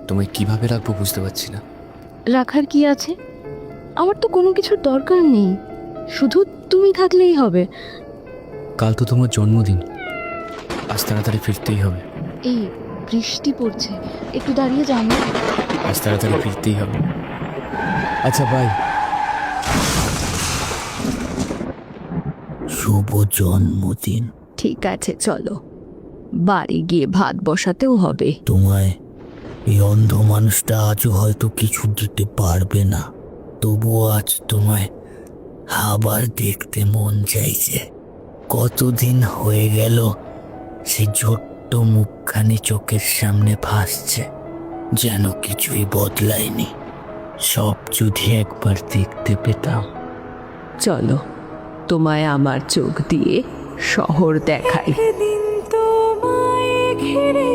তোমায় কিভাবে রাখবো বুঝতে পারছি না। রাখার কি আছে? আমার তো কোনো কিছুর দরকার নেই, শুধু তুমি থাকলেই হবে। কাল তো তোমার জন্মদিন, আজ তাড়াতাড়ি ফিরতেই হবে। এই বৃষ্টি পড়ছে, একটু দাঁড়িয়ে যাও না। আজ তাড়াতাড়ি ফিরতেই হবে। আচ্ছা বাই। শুভ জন্মদিন। ঠিক আছে, চলো বাড়ি গিয়ে ভাত বসাতেও হবে। তোমায় এই অন্ধ মানুষটা আজও হয়তো কিছু দিতে পারবে না, তবুও আজ তোমায় আবার দেখতে মন চাইছে। কতদিন হয়ে গেল সেই ছোট্ট মুখখানি চোখের সামনে ভাসছে, যেন কিছুই বদলায়নি। সব যদি একবার দেখতে পেতাম। চলো তোমায় আমার চোখ দিয়ে শহর দেখাই। দিন তোমায় ঘিরে